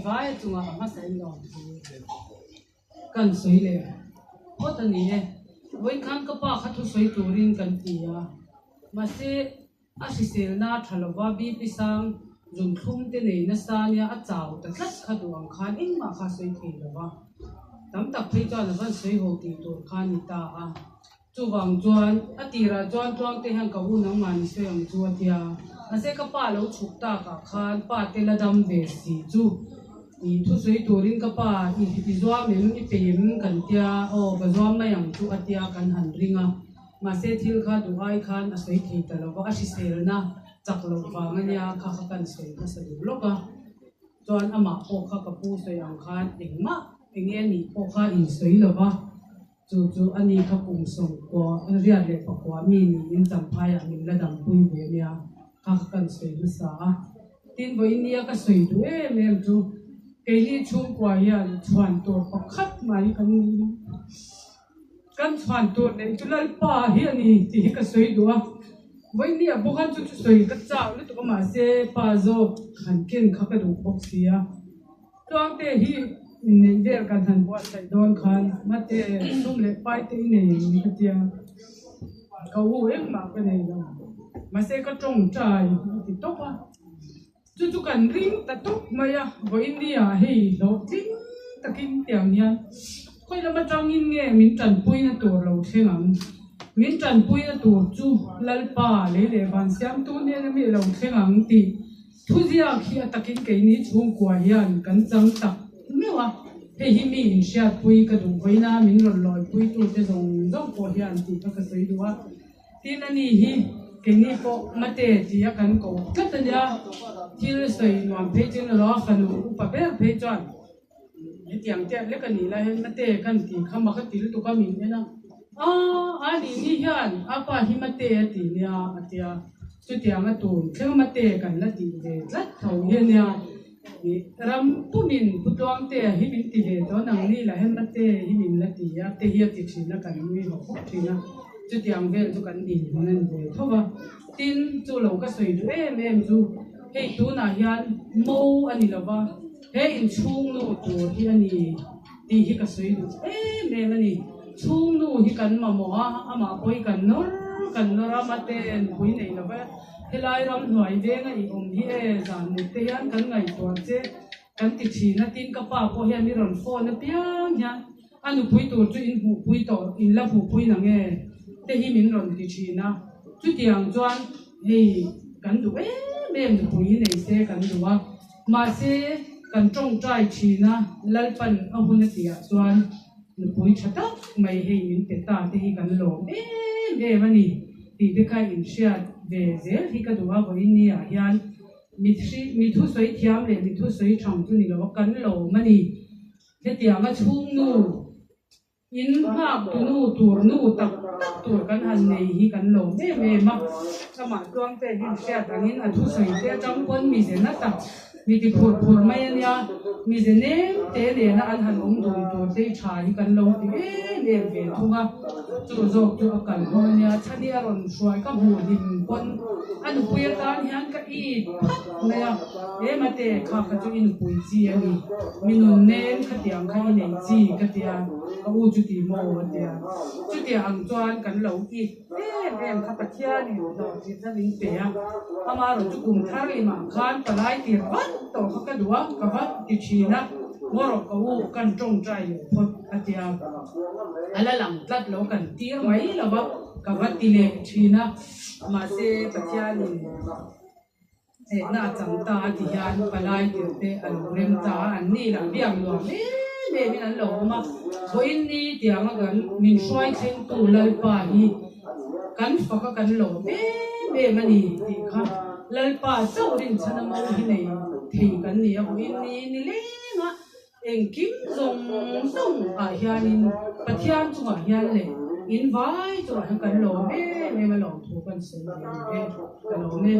vai chunga ma sai lo kan soi le hot ani e voi khan ka pa kha thu soi turin kan tia ma se a sisel na thalowa bi pisang jung thum te nei na sa nia a chaw ta tlat kha duang khan ing ma kha soi thei lawa tam tak phei chuan a van soi ho ti tur khan ni ta a chu wang chuan a tira chuan tuang te hang ka u nang man soi ang chu atia a se ka pa lo chuk ta ka khan pa te la dam ve si chu i thu soi turin ka pa i ti zuam nem i pem kan tia o ka zuam mai ang chu atia kan han ringa ma se thil kha du ai khan a soi thei ta lo a sisel na chak lo wang ania kha kha kan soi ka sa du loka chuan ama po kha ka pu soi ang khan engma enge ni po kha in soi lova chu ani kha pum song ko ria le pa ko mi ni in cham phai a min la dam pui ve nia kha kan soi lu sa tin voi nia ka soi du e mem chu ke li chung kwa ya chuan to pakhat mai kan chuan to ne chu lal pa hi ani ti ka soi du a voi nia bo khan chu soi ka chaw le to ma se pa zo khan ken kha ka du bok sia tuang te hi in der kan han bo sai don khan mate sum le pai te nei ni ka tia ka wo em ma ka nei lo ma se ka tong chai ti to pa chu kan ring ta tok maya bo india hei lo ting takin tiang nia khoi la ma tang in nge min tan pui na tur lo thengang min tan pui na tur chu lal pa le ban siam tu ne na mi lo thengang ti thu zia khi atakin ke ni chung kwa yan kan chang tak mewa he hi mi in sha pui ka du voina min ro loi pui tu te zong zong ko hian ti ka soi duwa tin ani hi ke ni ko mate ti ya kan ko katanya thil soi nuam phe chin lo khanu pa be phe chuan ni tiang te le kan ni la hen mate kan ti khama ka til tu ka min na ani ni hian apa hi mate ti nia atia chu tiang a tu thel mate kan la ti ve tlat thau hian nia ni ram pumin putuang te hi min ti ve to nang ni la hen mate hi min la ti ya te hi ti thina kan mi ho khop thina chu tiang vel chu kan din nan ve thowa tin chu lo ka soi du em chu hei tu na hian mo ani lova he in chung nu tu hi ani ti hi ka soi du em ani chung nu hi kan ma mo ama poi kan nor mate pui nei lova helai ram hnuai ve nga i om hi e zan ni te yan kan ngai tuan che kan ti thina tin ka pa po hian ni ron phone na piang nya anu pui tur chu in hu pui to in la hu pui na nge te hi min ron ti thina chu tiang chuan hei kan du em pui nei se kan duwa ma se kan tong trai thina lalpan a hun tia chuan nu pui thata mai hei min te ta te hi kan lo em ani ti te kai in shia ve zel hi ka duwa bo in nia hian mi thu soi thiam le mi thu soi thang chu ni lo kan lo mani he tiang a chung nu in ha tu nu tur nu tak tur kan han nei hi kan lo me ma sama tuang te hin shia tangin a thu soi te chang pon mi se na tak mi ti phur mai ania mi se ne te le na an han om dum tur te tha hi kan lo ti le ve thunga chu zo chu kan ho nia chani aron suai ka hu din pon an pui ta hian ka i phat na e mate kha ka chu in pui chi ani minun nen kha tiang kha i nei chi ka tiang ka u chu ti mo tia chu tiang chuan kan lo i em kha pathia ni no ti na ling pe a ama ro chu kum thar li ma khan palai ti rat to kha ka duwa ka va ti china ngoro ka u kan tong trai phot atia ala lang tlat lo kan tir mai la ba ka va ti le china ma se pathia ni na chang ta ti hian palai ti te al rem ta an ni la biang lo me min an lo ma boin ni tiang a gan min swai theng tu lai pa hi kan fa ka kan lo me mani ti kha lai pa chau rin chana mo hi nei thei kan ni a boin ni le nga eng kim zong a hianin pathian chunga hian le in vai chu kan lo me ma lo thu kan se kan lo me